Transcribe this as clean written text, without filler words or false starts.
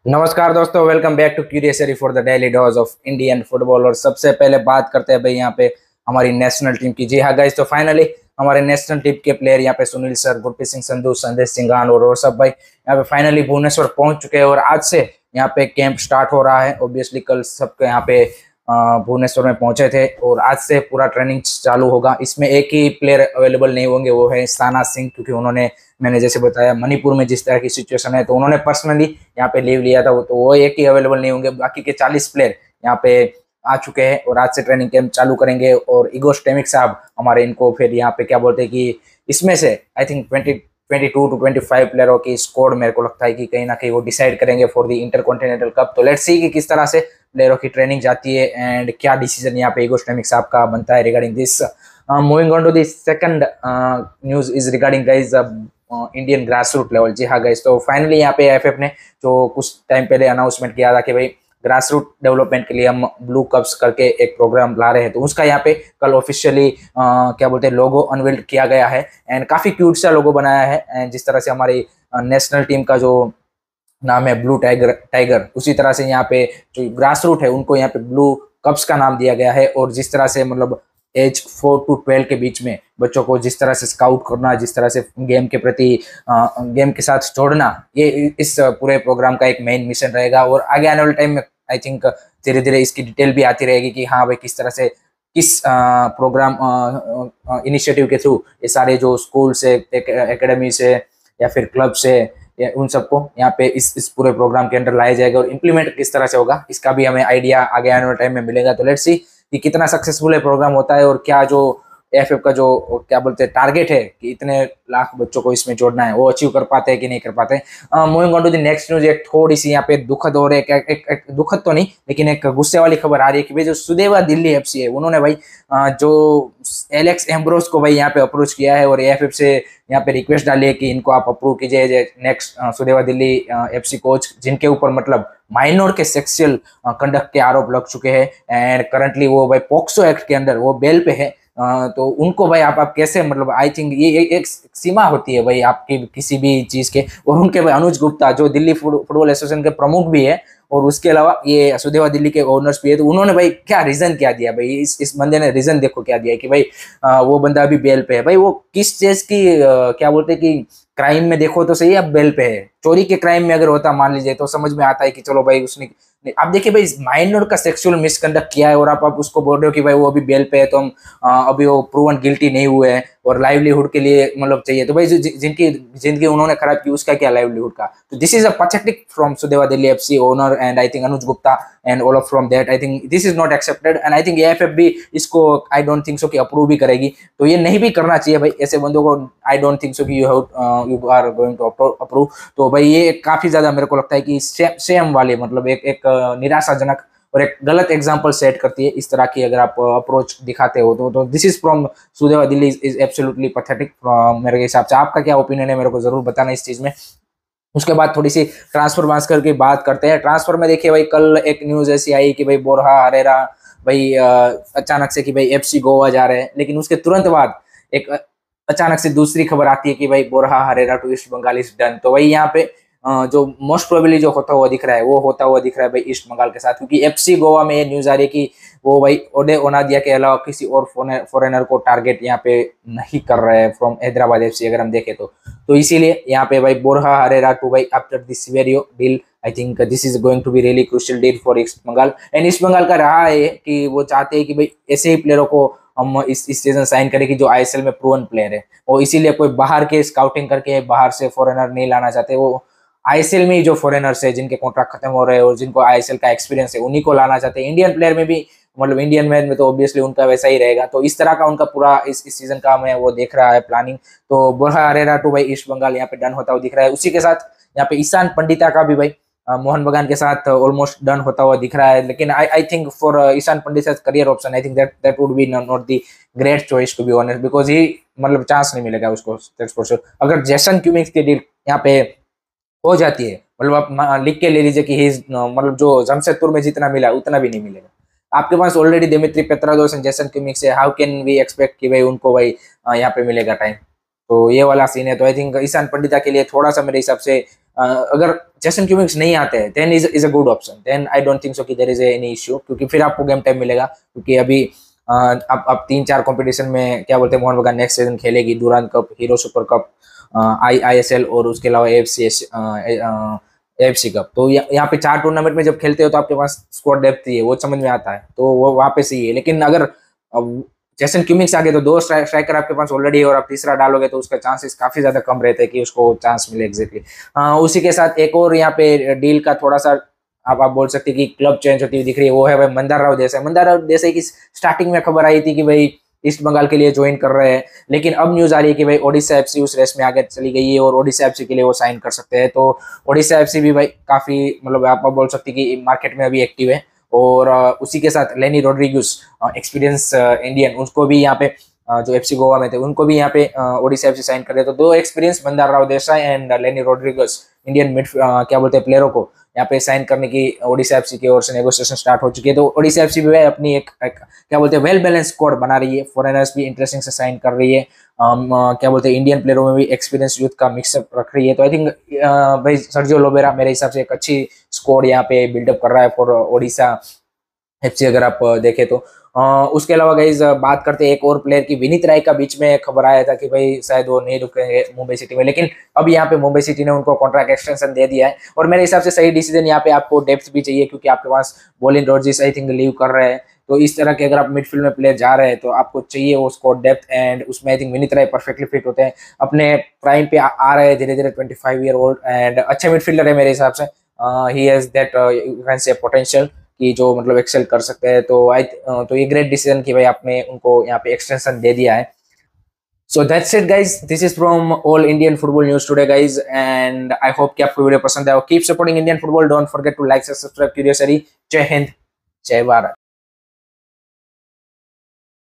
नमस्कार दोस्तों, welcome back to क्यूरियसरी for the daily dose of Indian football. और सबसे पहले बात करते हैं भाई यहाँ पे हमारी नेशनल टीम की। जी हाँ गाइस, तो फाइनली हमारे नेशनल टीम के प्लेयर यहाँ पे सुनील सर, गुरप्रीत सिंह संधू, संदेश सिंघान और सब भाई यहाँ पे फाइनली भुवनेश्वर पहुंच चुके हैं। और आज से यहाँ पे कैंप स्टार्ट हो रहा है। ऑब्वियसली कल सबके यहाँ पे भुवनेश्वर में पहुंचे थे और आज से पूरा ट्रेनिंग चालू होगा। इसमें एक ही प्लेयर अवेलेबल नहीं होंगे, वो है साना सिंह, क्योंकि उन्होंने, मैंने जैसे बताया, मणिपुर में जिस तरह की सिचुएशन है तो उन्होंने पर्सनली यहाँ पे लीव लिया था, तो वो एक ही अवेलेबल नहीं होंगे। बाकी के 40 प्लेयर यहाँ पे आ चुके हैं और आज से ट्रेनिंग कैंप चालू करेंगे। और इगो स्टेमिक साहब हमारे, इनको फिर यहाँ पे क्या बोलते हैं कि इसमें से आई थिंक 22 to 25 प्लेयरों की स्क्वाड मेरे को लगता है कि कहीं ना कहीं वो डिसाइड करेंगे फॉर द इंटरकॉन्टिनेंटल कप। तो लेट्स सी कि किस तरह से प्लेयरों की ट्रेनिंग जाती है एंड क्या डिसीजन यहाँ पे इगो स्टेमिक साहब का बनता है regarding this. Moving on to the second news is regarding guys Indian grass root level. जी हाँ गाइस, तो फाइनली यहाँ पे एफएफ ने जो कुछ टाइम पहले अनाउंसमेंट किया था कि भाई ग्रास रूट डेवलपमेंट के लिए हम ब्लू कप्स करके एक प्रोग्राम ला रहे हैं, तो उसका यहाँ पे कल ऑफिशियली क्या बोलते हैं लोगो अनवील्ड किया गया है एंड काफी क्यूट सा लोगो बनाया है। एंड जिस तरह से हमारी नेशनल टीम का जो नाम है ब्लू टाइगर, उसी तरह से यहाँ पे जो ग्रास रूट है उनको यहाँ पे ब्लू कप्स का नाम दिया गया है। और जिस तरह से मतलब एज 4 to 12 के बीच में बच्चों को जिस तरह से स्काउट करना, जिस तरह से गेम के प्रति गेम के साथ जोड़ना, ये इस पूरे प्रोग्राम का एक मेन मिशन रहेगा। और आगे आने वाले टाइम में आई थिंक धीरे धीरे इसकी डिटेल भी आती रहेगी कि हाँ भाई किस तरह से किस प्रोग्राम इनिशिएटिव के थ्रू ये सारे जो स्कूल से, एकेडमी से या फिर क्लब से, या उन सबको यहाँ पे इस पूरे प्रोग्राम के अंदर लाया जाएगा। और इम्प्लीमेंट किस तरह से होगा इसका भी हमें आइडिया आगे आने वाले टाइम में मिलेगा। तो लेट्स सी कि कितना सक्सेसफुल है प्रोग्राम होता है और क्या जो एफएफ का जो क्या बोलते हैं टारगेट है कि इतने लाख बच्चों को इसमें जोड़ना है, वो अचीव कर पाते हैं कि नहीं कर पाते। Moving on to the next news, एक थोड़ी सी यहाँ पे दुखद और एक दुखद तो नहीं लेकिन एक गुस्से वाली खबर आ रही है कि भाई जो सुदेवा दिल्ली एफसी है, उन्होंने भाई जो एलेक्स एम्ब्रोस को भाई यहाँ पे अप्रोच किया है और एफएफ से यहाँ पे रिक्वेस्ट डाली है कि इनको आप अप्रूव कीजिए next Sudeva Delhi FC coach, जिनके ऊपर मतलब माइनर के सेक्सुअल कंडक्ट के आरोप लग चुके हैं एंड करंटली वो भाई पॉक्सो एक्ट के अंदर वो बेल पे है। तो उनको भाई आप कैसे, मतलब आई थिंक ये एक सीमा होती है भाई आपकी किसी भी चीज के। और उनके भाई अनुज गुप्ता जो दिल्ली फुटबॉल एसोसिएशन के प्रमुख भी है और उसके अलावा ये सुदेवा दिल्ली के ओनर्स भी है, तो उन्होंने भाई क्या रीजन क्या दिया भाई, इस बंदे ने रीजन देखो क्या दिया कि भाई वो बंदा अभी बेल पे है। भाई वो किस चीज की क्या बोलते हैं कि क्राइम में देखो तो सही, अब बेल पे है। चोरी के क्राइम में अगर होता मान लीजिए तो समझ में आता है कि चलो भाई उसने, आप देखिए भाई माइनर का सेक्सुअल मिसकंडक्ट किया है और आप उसको बोल रहे हो कि भाई वो अभी बेल पे है, तो हम अभी वो प्रूवन गिल्टी नहीं हुए हैं और लाइवलीहुड के लिए मतलब चाहिए। तो भाई जिनकी जिंदगी उन्होंने खराब की उसका क्या लाइवलीहुड का। तो this is a pathetic from Sudeva Delhi FC owner and I think Anuj Gupta and all of from that. I think this is not accepted and I think AFF भी इसको आई डोंट थिंक सो कि अप्रूव भी करेगी। तो ये नहीं भी करना चाहिए भाई ऐसे बंदों को। आई डोंट थिंक सो कि you are going to approve. तो भाई ये काफी ज्यादा मेरे को लगता है कि सेम वाले मतलब एक निराशाजनक और एक गलत एग्जांपल सेट करती है इस तरह की अगर आप अप्रोच दिखाते हो। तो this is from Sudeva Delhi is absolutely pathetic मेरे हिसाब से। आपका क्या ओपिनियन है मेरे को जरूर बताना इस चीज में। उसके बाद थोड़ी सी ट्रांसफर वांसफर की बात करते हैं। ट्रांसफर में देखिए भाई कल एक न्यूज ऐसी आई कि भाई बोरहा हरेरा भाई अचानक से कि भाई एफसी गोवा जा रहे हैं, लेकिन उसके तुरंत बाद एक अचानक से दूसरी खबर आती है कि भाई Borja Herrera to East Bengal is done. तो भाई यहाँ पे जो मोस्ट प्रोबेबली जो होता हुआ दिख रहा है वो होता हुआ दिख रहा है भाई ईस्ट बंगाल के साथ, क्योंकि एफसी गोवा में ये न्यूज आ रही है कि वो भाई ओडे ओनादिया के अलावा किसी और फॉरेनर को टारगेट यहाँ पे नहीं कर रहे हैं फ्रॉम हैदराबाद एफसी अगर हम देखें तो इसीलिए यहाँ पे भाई बोरहा हरेरा टू भाई after this Siverio deal, I think this is going to be really crucial deal for East Bengal. And East Bengal का रहा है कि वो चाहते हैं कि भाई ऐसे ही प्लेयरों को हम इस सीजन साइन करें कि जो आईएसएल में प्रूवन प्लेयर है, और इसीलिए कोई बाहर के स्काउटिंग करके बाहर से फॉरेनर नहीं लाना चाहते। वो आईएसएल में ही जो फॉरेनर्स है जिनके कॉन्ट्रैक्ट खत्म हो रहे हैं और जिनको आईएसएल का एक्सपीरियंस है उन्हीं को लाना चाहते हैं। इंडियन प्लेयर में भी मतलब इंडियन मैच में तो ऑब्वियसली उनका वैसा ही रहेगा। तो इस तरह का उनका पूरा इस सीजन का हमें वो देख रहा है प्लानिंग। तो बोरहा हरेरा टू भाई ईस्ट बंगाल यहाँ पे डन होता हुआ दिख रहा है। उसी के साथ यहाँ पे ईशान पंडिता का भी भाई मोहन बगान के साथ ऑलमोस्ट डन होता हुआ दिख रहा है। लेकिन I think for Ishan Pandit career option I think that would be not the great choice to be honest, because he मतलब चांस नहीं मिलेगा उसको दैट्स फॉर श्योर। अगर जेसन क्यूमिंग्स की डील यहाँ पे हो जाती है, मतलब आप लिख के ले लीजिए कि ही मतलब जो जमशेदपुर में जितना मिला उतना भी नहीं मिलेगा। आपके पास already Dimitri Petratos and Jason Cummings है, हाउ कैन वी एक्सपेक्ट कि भाई उनको भाई यहाँ पे मिलेगा टाइम। तो ये वाला सीन है। तो आई थिंक ईशान पंडिता के लिए थोड़ा सा मेरे हिसाब से अगर जेसन क्यूमिंग्स नहीं आते हैं then is a good option, then I don't think so कि देयर इज एनी इश्यू, क्योंकि फिर आपको गेम टाइम मिलेगा, क्योंकि अभी अब 3-4 कंपटीशन में क्या बोलते हैं मोहन बगान नेक्स्ट सीजन खेलेगी, दुरान cup, hero super cup, ISL और उसके अलावा AFC कप। तो यहाँ पे 4 टूर्नामेंट में जब खेलते हो तो आपके पास स्क्वाड डेप्थ ही है, वो समझ में आता है, तो वो वहाँ पे सही है। लेकिन अगर जेसन क्यूमिंग्स आगे तो 2 स्ट्राइकर आपके पास ऑलरेडी है और आप तीसरा डालोगे तो उसका चांसेस काफी ज्यादा कम रहते हैं कि उसको चांस मिले एग्जैक्टली। उसी के साथ एक और यहाँ पे डील का थोड़ा सा आप बोल सकते हैं कि क्लब चेंज होती हुई दिख रही है, वो है भाई मंदार राव देसाई। मंदार राव देसाई की स्टार्टिंग में खबर आई थी कि भाई ईस्ट बंगाल के लिए ज्वाइन कर रहे हैं, लेकिन अब न्यूज आ रही है कि भाई ओडिशा FC उस रेस में आगे चली गई है और ओडिशा FC के लिए वो साइन कर सकते हैं। तो ओडिशा FC भी भाई काफी मतलब आप बोल सकते हैं कि मार्केट में अभी एक्टिव है। और उसी के साथ लेनी रोड्रिगस, एक्सपीरियंस इंडियन, उसको भी यहाँ पे जो FC गोवा में थे उनको भी यहाँ पे ओडिशा FC साइन कर रहे। तो 2 एक्सपीरियंस मंदार राव देसाई एंड लेनी रोड्रिगस इंडियन मिड क्या बोलते हैं प्लेयरों को यहाँ पे साइन करने की ओडिशा FC की ओर से नेगोशिएशन स्टार्ट हो चुकी है। तो ओडिशा FC भी अपनी एक क्या बोलते हैं वेल बैलेंस स्क्वाड बना रही है, फॉरेनर्स भी इंटरेस्टिंग से साइन कर रही है, क्या बोलते हैं इंडियन प्लेयरों में भी एक्सपीरियंस यूथ का मिक्सअप रख रही है। तो आई थिंक भाई सर्जियो लोबेरा मेरे हिसाब से एक अच्छी स्क्वाड यहाँ पे बिल्डअप कर रहा है फॉर ओडिशा FC, अगर आप देखें तो। उसके अलावा गाइज बात करते हैं एक और प्लेयर की, विनीत राय का बीच में खबर आया था कि भाई शायद वो नहीं रुकेंगे मुंबई सिटी में, लेकिन अब यहाँ पे मुंबई सिटी ने उनको कॉन्ट्रैक्ट एक्सटेंशन दे दिया है और मेरे हिसाब से सही डिसीजन। यहाँ पे आपको डेप्थ भी चाहिए क्योंकि आपके पास Bolin Rodrigues I think leave कर रहे हैं, तो इस तरह के अगर आप मिडफील्ड में प्लेयर जा रहे हैं तो आपको चाहिए वो स्क्वाड डेप्थ, एंड उसमें I think Vineet Rai perfectly fit होते हैं, अपने प्राइम पे आ रहे हैं धीरे धीरे, 25 ईयर ओल्ड एंड अच्छे मिडफील्डर है मेरे हिसाब से। He has that you can say potential कि जो मतलब एक्सेल कर सकते हैं। तो ये ग्रेट डिसीजन कि भाई आपने उनको यहाँ पे एक्सटेंशन दे दिया है। So that's it guys, this is from All Indian Football News today guys, and I hope कि आपको वीडियो पसंद आया। Keep supporting Indian football, don't forget to like, subscribe, Curiosity। जय हिंद, जय भारत।